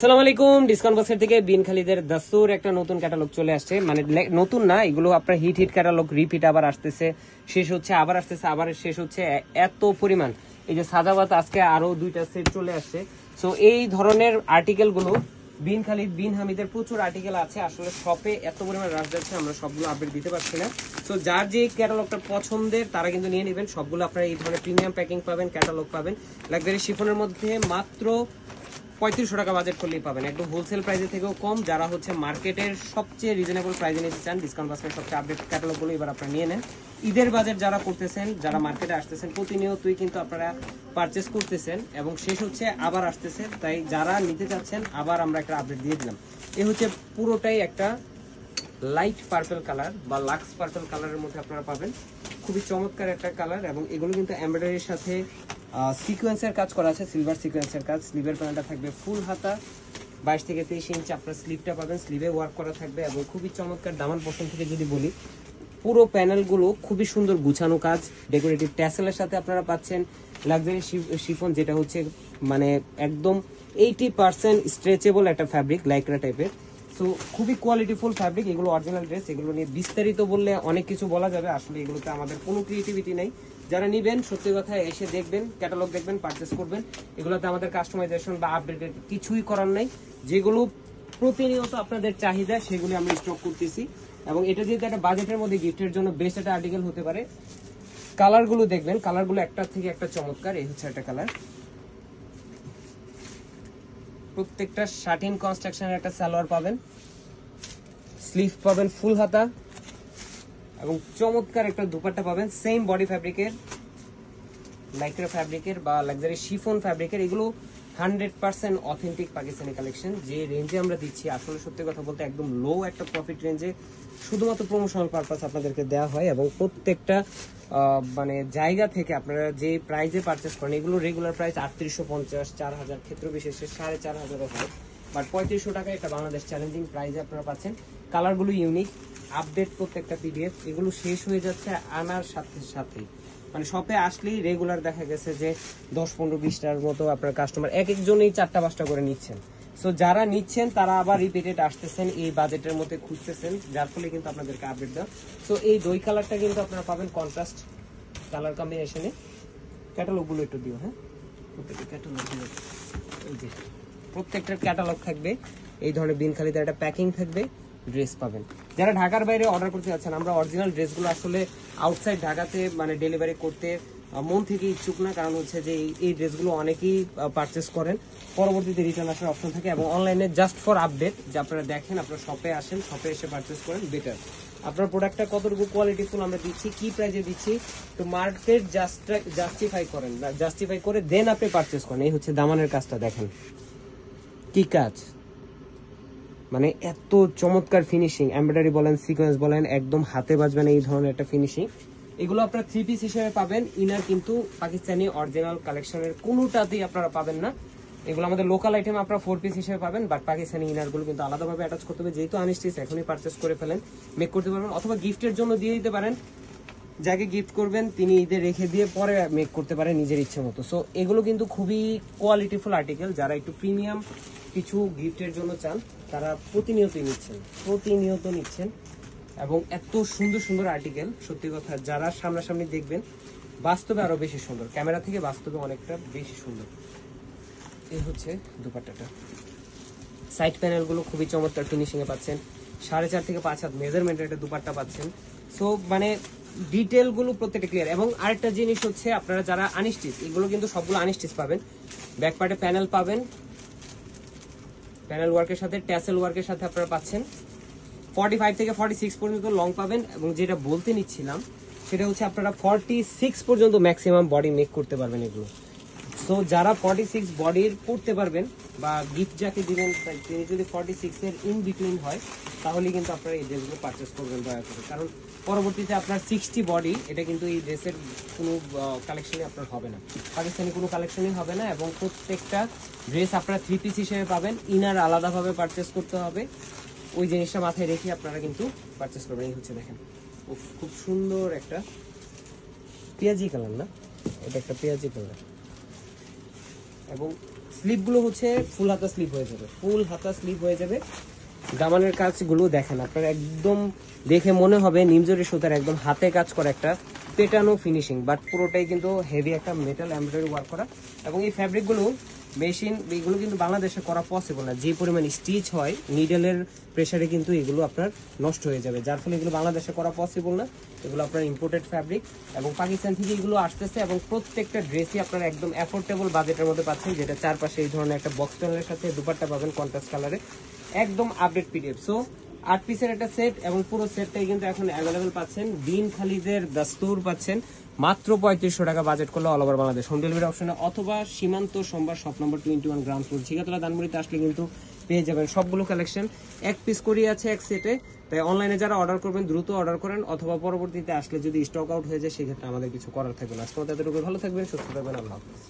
আসসালামু আলাইকুম, ডিসকাউন্ট বক্সের থেকে বিন খালিদের দাস্তুর একটা নতুন ক্যাটালগ চলে আসছে। মানে নতুন না, এগুলো আপনার হিট ক্যাটালগ রিপিট আবার আসতেছে, শেষ হচ্ছে, আবার আসতেছে, আবার শেষ হচ্ছে, এত পরিমাণ। এই যে সাদাবাত আজকে আরো 2টা সেট চলে আসছে। সো এই ধরনের আর্টিকেল গুলো বিন খালিদ বিন হামিদের প্রচুর আর্টিকেল আছে। আসলে শপে এত পরিমাণ রাশ যাচ্ছে, আমরা সবগুলো আপডেট দিতে পারছি না। সো যার যে ক্যাটালগটা পছন্দের তারা কিন্তু নিয়ে নেবেন। সবগুলো আপনারা এই ধরনের প্রিমিয়াম প্যাকিং পাবেন, ক্যাটালগ পাবেন। লাক্সারি শিফনের মধ্যে মাত্র 3500 টাকা বাজেট করলেই পাবেন, একদম হোলসেল প্রাইসের থেকেও কম। যারা হচ্ছে মার্কেটের সবচেয়ে রিজনেবল প্রাইসে নিতে চান, ডিসকাউন্ট বাস্কের সবচেয়ে আপডেট ক্যাটালগুলো এবার আপনারা নিয়ে নেন। ঈদের বাজেট যারা করতেছেন, যারা মার্কেটে আসতেছেন, প্রতিনিয়তই কিন্তু আপনারা পারচেস করতেছেন এবং শেষ হচ্ছে আবার আসতেছে। তাই যারা নিতে চাচ্ছেন আবার আমরা একটা আপডেট দিয়ে দিলাম। এই হচ্ছে পুরোটাই একটা লাইট পার্পল কালার বা লাক্স পার্পল কালারের মধ্যে আপনারা পাবেন। খুবই চমৎকার একটা কালার এবং এগুলো কিন্তু এমব্রয়ডারির সাথে সিকোয়েন্সের কাজ করা আছে, সিলভার সিকোয়েন্সের কাজ। স্লিভের প্যানেলটা থাকবে ফুল হাতা, 22 থেকে 23 ইঞ্চ আপনার স্লিভটা পাবেন, স্লিভে ওয়ার্ক করা থাকবে এবং খুবই চমৎকার। দামান পোর্শন থেকে যদি বলি, পুরো প্যানেলগুলো খুবই সুন্দর গুছানো কাজ, ডেকোরেটিভ ট্যাসেলের সাথে আপনারা পাচ্ছেন। লাক্সারি শিফন, যেটা হচ্ছে মানে একদম 80% স্ট্রেচেবল একটা ফ্যাব্রিক, লাইক্রা টাইপের। সো খুবই কোয়ালিটিফুল ফ্যাব্রিক, এগুলো অরিজিনাল ড্রেস। এগুলো নিয়ে বিস্তারিত বললে অনেক কিছু বলা যাবে, আসলে এগুলোতে আমাদের কোনো ক্রিয়েটিভিটি নেই। যারা নিবেন সত্যি কথা এসে দেখবেন, ক্যাটালগ দেখবেন, পারচেস করবেন। এগুলোতে আমাদের কাস্টমাইজেশন বা আপডেটেড কিছুই করার নাই। যেগুলো প্রতিনিয়ত আপনাদের চাহিদা সেগুলি আমরা স্টক করতেছি এবং এটা যেহেতু একটা বাজেটের মধ্যে গিফটের জন্য বেস্ট একটা আর্টিকেল হতে পারে। কালারগুলো দেখবেন, কালারগুলো একটার থেকে একটা চমৎকার। এই হচ্ছে একটা কালার, প্রত্যেকটা শার্টিন কনস্ট্রাকশনের একটা সালোয়ার পাবেন, স্লিভ পাবেন ফুল হাতা এবং চমৎকার একটা দুপাট্টা পাবেন। সেম বডি ফ্যাব্রিকের, লাইক্রা ফ্যাব্রিকের বা লাক্সারি শিফন ফ্যাব্রিকের। এগুলো 100% অথেন্টিক পাকিস্তানি কালেকশন। যে রেঞ্জে আমরা দিচ্ছি, আসলে সত্যি কথা বলতে একদম লো একটা প্রফিট রেঞ্জে শুধুমাত্র প্রমোশনাল পারপাস আপনাদেরকে দেওয়া হয় এবং প্রত্যেকটা মানে জায়গা থেকে আপনারা যে প্রাইজে পারচেস করেন, এগুলো রেগুলার প্রাইস 3850, 4000, ক্ষেত্র বিশেষে 4500 হয়। বাট 3500 টাকায় একটা বাংলাদেশ চ্যালেঞ্জিং প্রাইজে আপনারা পাচ্ছেন। কালারগুলো ইউনিক, আপডেট প্রত্যেকটা পিডিএফ। এগুলো শেষ হয়ে যাচ্ছে আনার সাথে সাথেই। মানে শপে আসলেই রেগুলার দেখা গেছে যে 10-15-20টার মতো আপনার কাস্টমার এক একজনেই 4টা-5টা করে নিচ্ছেন। সো যারা নিচ্ছেন তারা আবার রিপিটেড আসতেছেন, এই বাজেটের মধ্যে খুঁজতেছেন, যার ফলে কিন্তু আপনাদেরকে আপডেট দেওয়া। সো এই দই কালারটা কিন্তু আপনারা পাবেন কন্ট্রাস্ট কালার কম্বিনেশনে। ক্যাটালগুলো একটু দিও। হ্যাঁ, প্রত্যেকটা ক্যাটালগ, এই যে প্রত্যেকটার ক্যাটালগ থাকবে। এই ধরনের বিন খালিদের একটা প্যাকিং থাকবে, ড্রেস পাবেন। যারা ঢাকার বাইরে অর্ডার করতে যাচ্ছেন, আমরা অরিজিনাল ড্রেসগুলো আসলে আউটসাইড ঢাকাতে মানে ডেলিভারি করতে মন থেকে ইচ্ছুক না, কারণ হচ্ছে যে এই ড্রেসগুলো অনেকেই পারচেস করেন, পরবর্তীতে রিটার্ন আসার অপশন থাকে এবং অনলাইনে জাস্ট ফর আপডেট যে আপনারা দেখেন, আপনারা শপে আসেন, শপে এসে পারচেস করেন, বেটার। আপনার প্রোডাক্টটা কতটুকু কোয়ালিটিফুল আমরা দিচ্ছি, কি প্রাইসে দিচ্ছি, তো মার্কেট জাস্টিফাই করেন, জাস্টিফাই করে দেন আপনি পারচেস করেন। এই হচ্ছে দামানের কাজটা, দেখেন কি কাজ, মানে এত চমৎকার ফিনিশিং। এমব্রয়ডারি বলেন, সিকোয়েন্স বলেন, একদম হাতে বাজবে না এই ধরনের একটা ফিনিশিং। এগুলো আপনারা 3 পিস হিসেবে পাবেন। ইনার কিন্তু পাকিস্তানি অরিজিনাল কালেকশনের কোনোটাতেই আপনারা পাবেন না। এগুলো আমাদের লোকাল আইটেম আপনারা 4 পিস হিসেবে পাবেন, বাট পাকিস্তানি ইনারগুলো কিন্তু আলাদাভাবে অ্যাটাচ করতে হবে। যেহেতু আনস্টিচ, এখনই পারচেস করে ফেলেন, মেক করতে পারবেন, অথবা গিফটের জন্য দিয়ে দিতে পারেন। যাকে গিফট করবেন তিনি ঈদে রেখে দিয়ে পরে মেক করতে পারেন নিজের ইচ্ছে মতো। সো এগুলো কিন্তু খুবই কোয়ালিটিফুল আর্টিকেল। যারা একটু প্রিমিয়াম কিছু গিফটের জন্য চান তারা প্রতিনিয়ত নিচ্ছেন এবং এত সুন্দর সুন্দর আর্টিকেল। সত্যি কথা, যারা সামনাসামনি দেখবেন বাস্তবে আরো বেশি সুন্দর, ক্যামেরা থেকে বাস্তবে অনেকটা বেশি সুন্দর। এই হচ্ছে দুপাট্টাটা, সাইড প্যানেলগুলো খুবই চমৎকার ফিনিশিং এ পাচ্ছেন। 4.5 থেকে 5 হাত মেজারমেন্টের একটা দুপাট্টা পাচ্ছেন। সো মানে ডিটেল গুলো প্রত্যেকটা ক্লিয়ার। এবং আরেকটা জিনিস হচ্ছে, আপনারা যারা আনস্টিচ, এগুলো কিন্তু সবগুলো আনস্টিচ পাবেন। ব্যাক পার্টে প্যানেল পাবেন, প্যানেল ওয়ার্কের সাথে ট্যাসেল ওয়ার্কের সাথে আপনারা পাচ্ছেন। 45 থেকে 46 পর্যন্ত লং পাবেন এবং যেটা বলতে নিচ্ছিলাম সেটা হচ্ছে আপনারা 46 পর্যন্ত ম্যাক্সিমাম বডি মেক করতে পারবেন এগুলো। সো যারা 46 বডির করতে পারবেন বা গিফট যাকে দিবেন তিনি যদি 46 এর ইন বিটুইন হয়, তাহলে কিন্তু আপনারা এই ড্রেসগুলো পারচেস করবেন দয়া করে। কারণ পরবর্তীতে আপনার 60 বডি, এটা কিন্তু এই ড্রেসের কোনো কালেকশনই আপনার হবে না, পাকিস্তানি কোনো কালেকশনই হবে না। এবং প্রত্যেকটা ড্রেস আপনারা 3 পিস হিসেবে পাবেন, ইনার আলাদাভাবে পারচেস করতে হবে। ওই জিনিসটা মাথায় রেখে আপনারা কিন্তু পারচেস করবেন। এই হচ্ছে দেখেন, খুব সুন্দর একটা পেঁয়াজি কালার, না এটা একটা পেঁয়াজি কালার, এবং স্লিপগুলো হচ্ছে ফুল হাতা স্লিপ হয়ে যাবে, ফুল হাতা স্লিপ হয়ে যাবে। দামানের কাজগুলো দেখেন আপনার একদম দেখে মনে হবে নিমজরি সুতার একদম হাতে কাজ করা একটা পেটানো ফিনিশিং, বাট পুরোটাই কিন্তু হেভি একটা মেটাল এমব্রয়ডারি ওয়ার্ক করা। এবং এই ফ্যাব্রিকগুলো মেশিন এগুলো কিন্তু বাংলাদেশে করা পসিবল না, যে পরিমাণ স্টিচ হয় নিডেলের প্রেসারে কিন্তু এগুলো আপনার নষ্ট হয়ে যাবে, যার ফলে এগুলো বাংলাদেশে করা পসিবল না। এগুলো আপনার ইম্পোর্টেড ফ্যাব্রিক এবং পাকিস্তান থেকে এগুলো আসতেছে। এবং প্রত্যেকটা ড্রেসই আপনারা একদম অ্যাফোর্ডেবল বাজেটের মধ্যে পাচ্ছেন, যেটা চারপাশে এই ধরনের একটা বক্স প্যানেলের সাথে দুপাট্টা পাবেন কন্ট্রাস্ট কালারে, একদম আপডেট পিডিএফ। সো 8 পিসের একটা সেট এবং পুরো সেটটাই কিন্তু এখন অ্যাভেলেবেল পাচ্ছেন। বিন খালিদের দাস্তুর পাচ্ছেন মাত্র 3500 টাকা বাজেট করলে all over Bangladesh home delivery অপশনে, অথবা সীমান্ত সোমবার shop number 21 ground floor Jigatola ধানমন্ডিতে আসলে কিন্তু পেয়ে যাবেন সবগুলো কালেকশন। এক পিস করেই আছে এক সেটে, তাই অনলাইনে যারা অর্ডার করবেন দ্রুত অর্ডার করেন, অথবা পরবর্তীতে আসলে যদি স্টক আউট হয়ে যায় সেক্ষেত্রে আমাদের কিছু করার থাকবে না। আজকে এতটুকু, ভালো থাকবেন, সুস্থ থাকবেন, আল্লাহ হাফেজ।